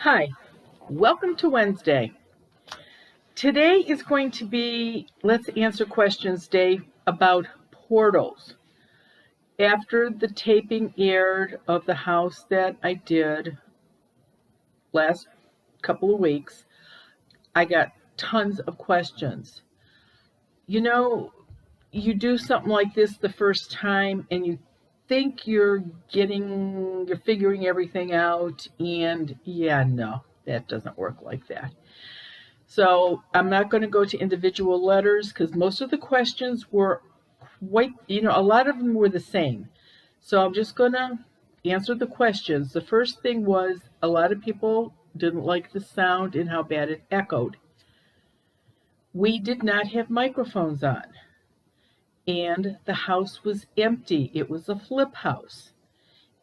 Hi, welcome to Wednesday. Today is going to be Let's Answer Questions Day about portals. After the taping aired of the house that I did last couple of weeks, I got tons of questions. You know, you do something like this the first time and you think you're figuring everything out, and no, that doesn't work like that. So I'm not going to go to individual letters because most of the questions were a lot of them were the same. So I'm just going to answer the questions. The first thing was a lot of people didn't like the sound and how bad it echoed. We did not have microphones on, and the house was empty. It was a flip house,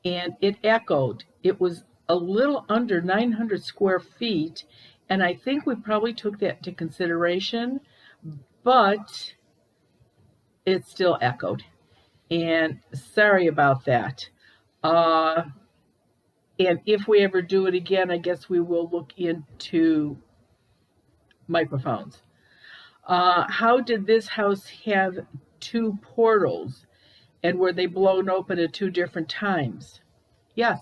and it echoed. It was a little under 900 square feet, and I think we probably took that into consideration, but it still echoed. And sorry about that. Uh, and if we ever do it again, I guess we will look into microphones. How did this house have two portals? And were they blown open at two different times? Yes,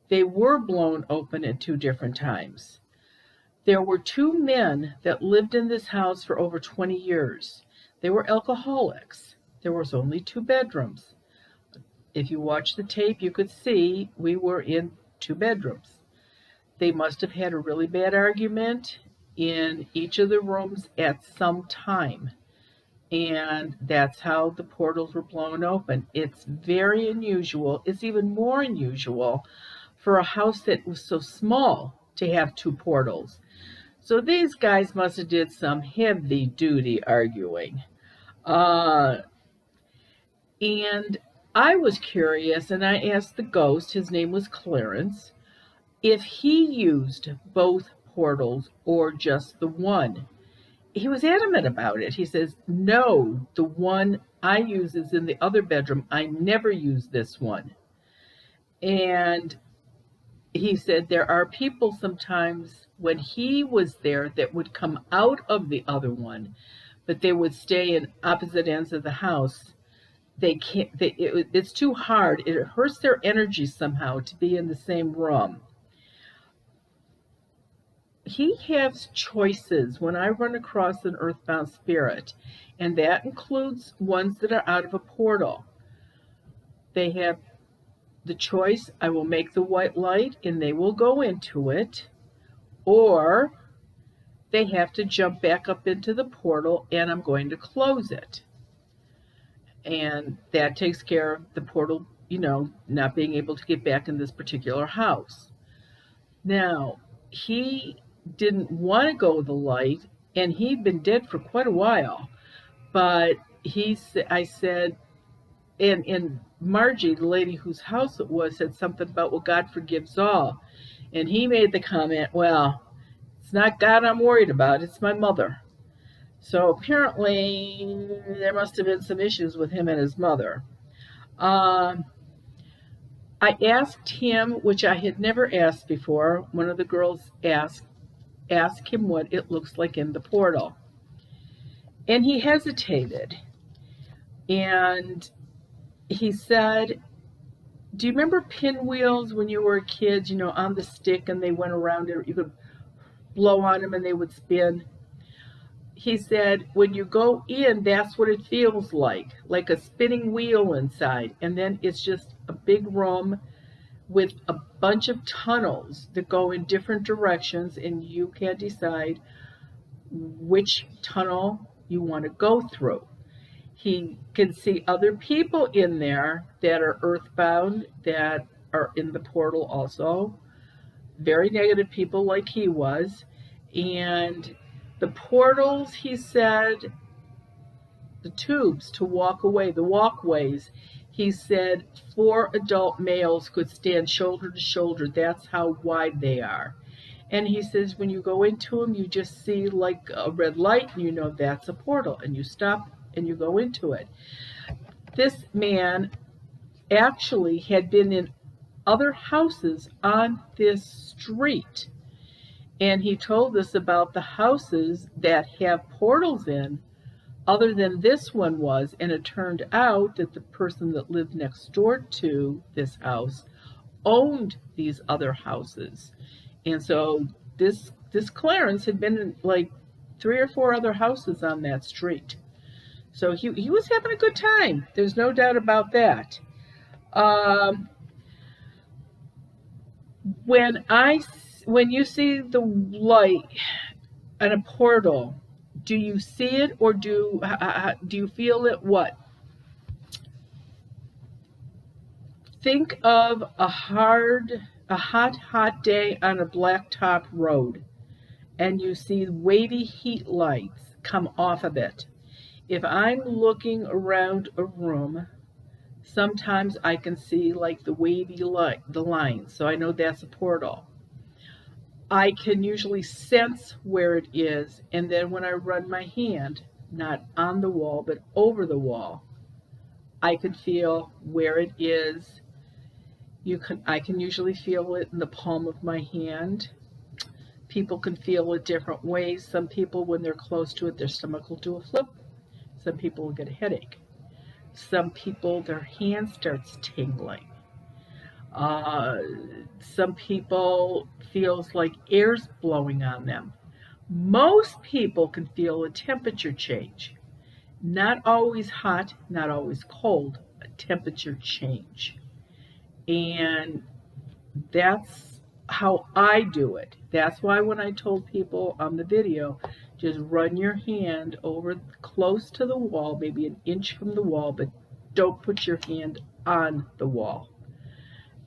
they were blown open at two different times. There were two men that lived in this house for over 20 years. They were alcoholics. There was only two bedrooms. If you watch the tape, you could see we were in two bedrooms. They must have had a really bad argument in each of the rooms at some time. And that's how the portals were blown open. It's very unusual. It's even more unusual for a house that was so small to have two portals. So these guys must have did some heavy duty arguing. And I was curious, and I asked the ghost, his name was Clarence, if he used both portals or just the one. He was adamant about it. He says, no, the one I use is in the other bedroom. I never use this one. And he said there are people sometimes when he was there that would come out of the other one, but they would stay in opposite ends of the house. They can't. It's too hard. It hurts their energy somehow to be in the same room. He has choices when I run across an earthbound spirit, and that includes ones that are out of a portal. They have the choice: I will make the white light and they will go into it, or they have to jump back up into the portal and I'm going to close it. And that takes care of the portal, not being able to get back in this particular house. Now, he didn't want to go the light, and he'd been dead for quite a while. But I said, and Margie, the lady whose house it was, said something about, well, God forgives all. And he made the comment, well, it's not God I'm worried about, it's my mother. So apparently there must have been some issues with him and his mother. I asked him, which I had never asked before, one of the girls ask him what it looks like in the portal. And he hesitated. And he said, do you remember pinwheels when you were a kid, on the stick and they went around it? You could blow on them and they would spin. He said, when you go in, that's what it feels like a spinning wheel inside. And then it's just a big room with a bunch of tunnels that go in different directions, and you can decide which tunnel you want to go through. He can see other people in there that are earthbound, that are in the portal also. Very negative people like he was. And the portals, he said, the tubes to walk away, the walkways, he said 4 adult males could stand shoulder to shoulder. That's how wide they are. And he says when you go into them, you just see like a red light, and that's a portal, and you stop and you go into it. This man actually had been in other houses on this street. And he told us about the houses that have portals in, other than this one was. And it turned out that the person that lived next door to this house owned these other houses. And so this Clarence had been in like 3 or 4 other houses on that street. So he was having a good time. There's no doubt about that. When you see the light in a portal, do you see it, or do you feel it? What? Think of a hot day on a blacktop road, and you see wavy heat lights come off of it. If I'm looking around a room, sometimes I can see like the wavy light, the lines, so I know that's a portal. I can usually sense where it is, and then when I run my hand, not on the wall, but over the wall, I can feel where it is. I can usually feel it in the palm of my hand. People can feel it different ways. Some people, when they're close to it, their stomach will do a flip. Some people will get a headache. Some people, their hand starts tingling. Some people feels like air's blowing on them. Most people can feel a temperature change. Not always hot, not always cold, a temperature change. And that's how I do it. That's why when I told people on the video, just run your hand over close to the wall, maybe an inch from the wall, but don't put your hand on the wall.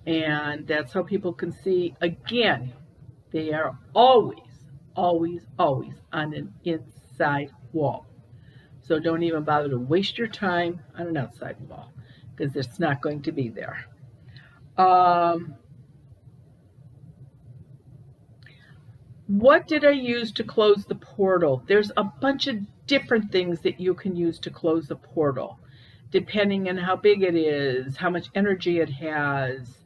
And that's how people can see. Again, they are always, always, always on an inside wall. So don't even bother to waste your time on an outside wall, because it's not going to be there. What did I use to close the portal? There's a bunch of different things that you can use to close the portal, depending on how big it is, how much energy it has,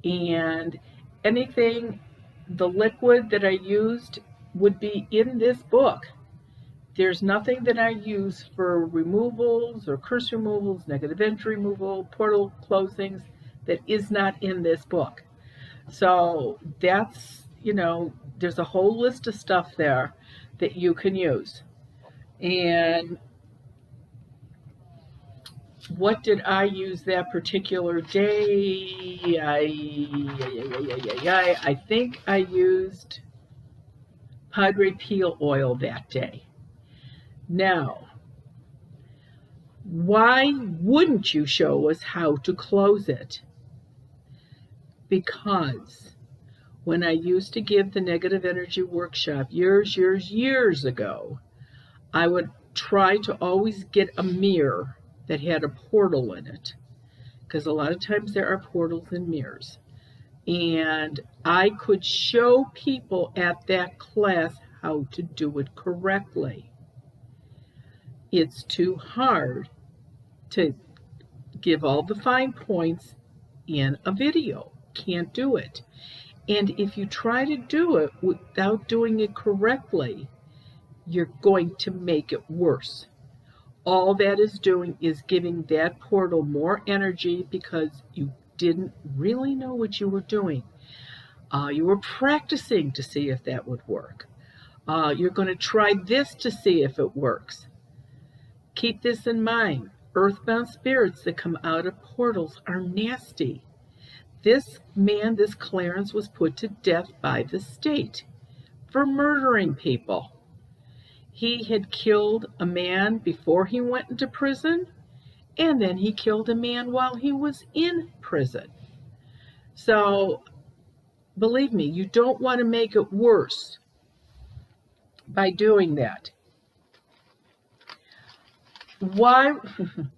and anything. The liquid that I used would be in this book. There's nothing that I use for removals or curse removals, negative energy removal, portal closings that is not in this book. So that's, there's a whole list of stuff there that you can use. And what did I use that particular day? I think I used Padre Peel oil that day. Now, why wouldn't you show us how to close it? Because when I used to give the negative energy workshop years ago, I would try to always get a mirror that had a portal in it, because a lot of times there are portals in mirrors. And I could show people at that class how to do it correctly. It's too hard to give all the fine points in a video. Can't do it. And if you try to do it without doing it correctly, you're going to make it worse. All that is doing is giving that portal more energy, because you didn't really know what you were doing. You were practicing to see if that would work. You're going to try this to see if it works. Keep this in mind. Earthbound spirits that come out of portals are nasty. This man, this Clarence, was put to death by the state for murdering people. He had killed a man before he went into prison, and then he killed a man while he was in prison. So, believe me, you don't want to make it worse by doing that. Why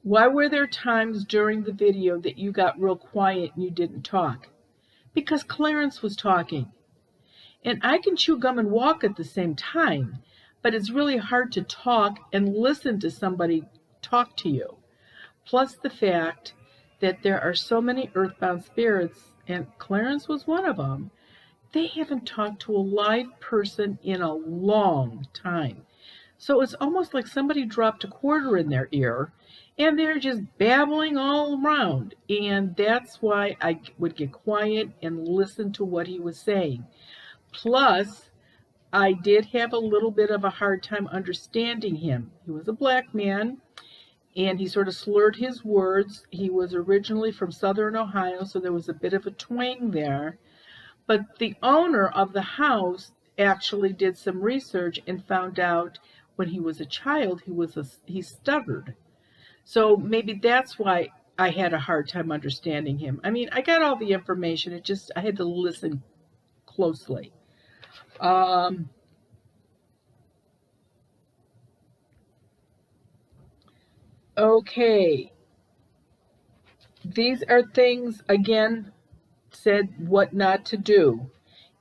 were there times during the video that you got real quiet and you didn't talk? Because Clarence was talking. And I can chew gum and walk at the same time, but it's really hard to talk and listen to somebody talk to you. Plus the fact that there are so many earthbound spirits and Clarence was one of them, they haven't talked to a live person in a long time. So it's almost like somebody dropped a quarter in their ear and they're just babbling all around. And that's why I would get quiet and listen to what he was saying. Plus, I did have a little bit of a hard time understanding him. He was a black man and he sort of slurred his words. He was originally from southern Ohio, so there was a bit of a twang there. But the owner of the house actually did some research and found out when he was a child he stuttered. So maybe that's why I had a hard time understanding him. I mean, I got all the information. I had to listen closely. Okay, these are things again said what not to do.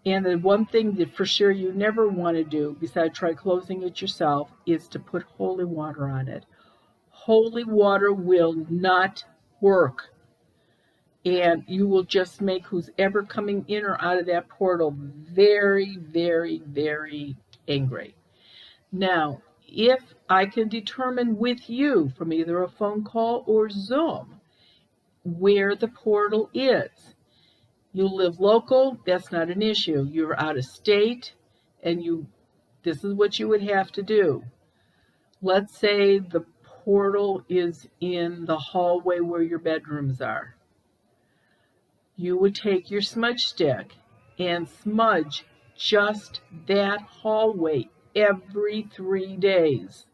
And the one thing that for sure you never want to do, besides try closing it yourself, is to put holy water on it. Holy water will not work. And you will just make who's ever coming in or out of that portal very, very, very angry. Now, if I can determine with you from either a phone call or Zoom where the portal is, you live local, that's not an issue. You're out of state, and this is what you would have to do. Let's say the portal is in the hallway where your bedrooms are. You would take your smudge stick and smudge just that hallway every 3 days.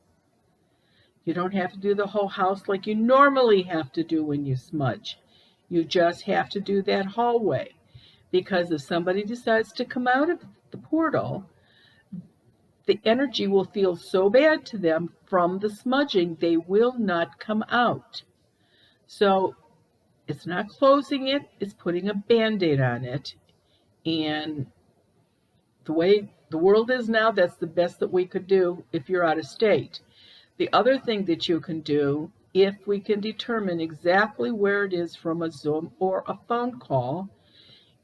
You don't have to do the whole house like you normally have to do when you smudge. You just have to do that hallway. Because if somebody decides to come out of the portal, the energy will feel so bad to them from the smudging, they will not come out. So it's not closing it, it's putting a band-aid on it. And the way the world is now, that's the best that we could do if you're out of state. The other thing that you can do, if we can determine exactly where it is from a Zoom or a phone call,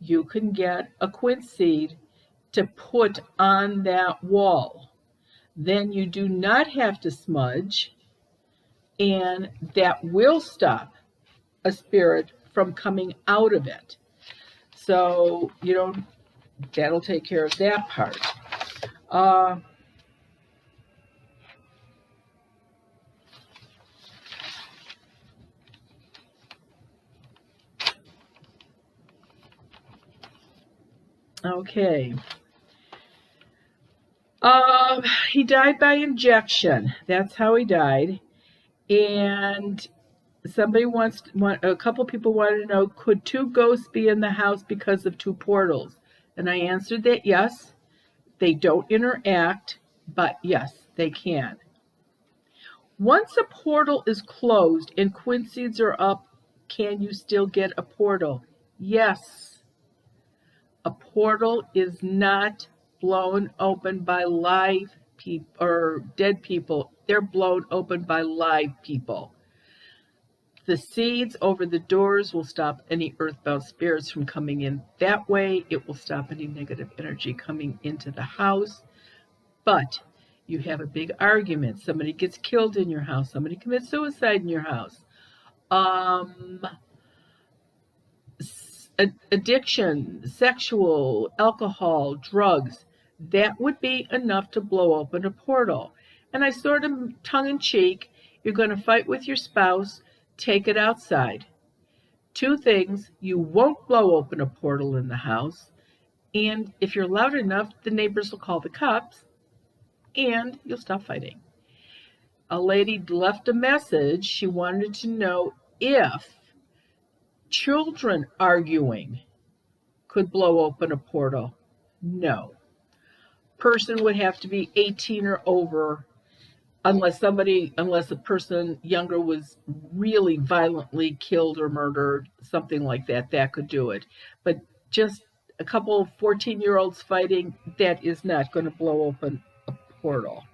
you can get a quince seed to put on that wall. Then you do not have to smudge, and that will stop a spirit from coming out of it. So, that'll take care of that part. Okay. He died by injection. That's how he died. And a couple people wanted to know, could two ghosts be in the house because of two portals? And I answered that yes, they don't interact, but yes, they can. Once a portal is closed and quince seeds are up, can you still get a portal? Yes. A portal is not blown open by live people or dead people. They're blown open by live people. The seeds over the doors will stop any earthbound spirits from coming in that way. It will stop any negative energy coming into the house. But you have a big argument. Somebody gets killed in your house. Somebody commits suicide in your house. Addiction, sexual, alcohol, drugs. That would be enough to blow open a portal. And I sort of tongue in cheek, you're going to fight with your spouse, take it outside. Two things, you won't blow open a portal in the house, and if you're loud enough, the neighbors will call the cops, and you'll stop fighting. A lady left a message. She wanted to know if children arguing could blow open a portal. No. Person would have to be 18 or over, unless a person younger was really violently killed or murdered, something like that, that could do it. But just a couple of 14-year-olds fighting, that is not going to blow open a portal.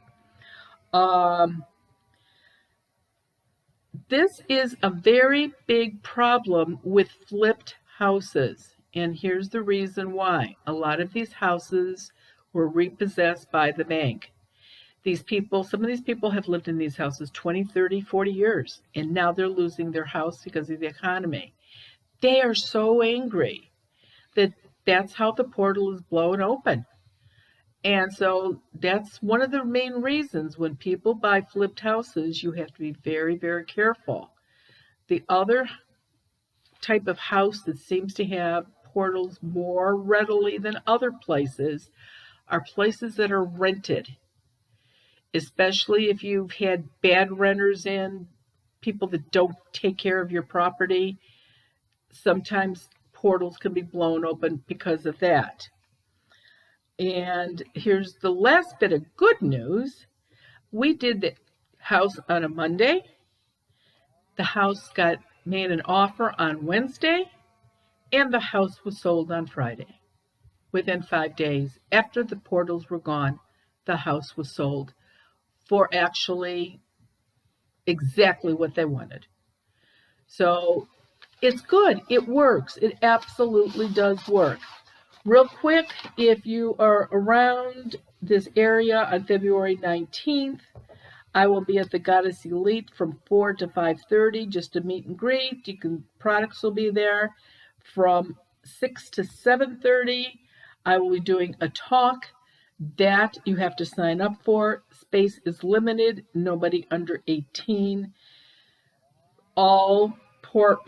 This is a very big problem with flipped houses. And here's the reason why. A lot of these houses were repossessed by the bank. Some of these people have lived in these houses 20, 30, 40 years, and now they're losing their house because of the economy. They are so angry that that's how the portal is blown open. And so that's one of the main reasons when people buy flipped houses, you have to be very, very careful. The other type of house that seems to have portals more readily than other places are places that are rented, especially if you've had bad renters in, people that don't take care of your property. Sometimes portals can be blown open because of that. And here's the last bit of good news. We did the house on a Monday. The house got made an offer on Wednesday, and the house was sold on Friday. Within 5 days, after the portals were gone, the house was sold for actually exactly what they wanted. So it's good. It works. It absolutely does work. Real quick, if you are around this area on February 19th, I will be at the Goddess Elite from 4 to 5:30, just a meet and greet. Products will be there. From 6 to 7:30, I will be doing a talk that you have to sign up for. Space is limited. Nobody under 18. All port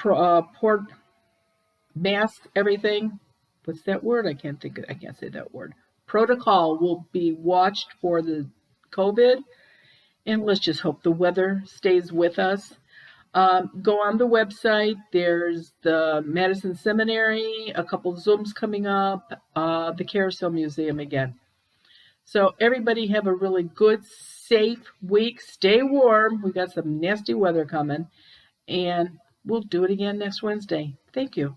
masks, everything. What's that word? I can't say that word. Protocol will be watched for the COVID. And let's just hope the weather stays with us. Go on the website. There's the Madison Seminary, a couple of Zooms coming up, the Carousel Museum again. So everybody have a really good, safe week. Stay warm. We got some nasty weather coming. And we'll do it again next Wednesday. Thank you.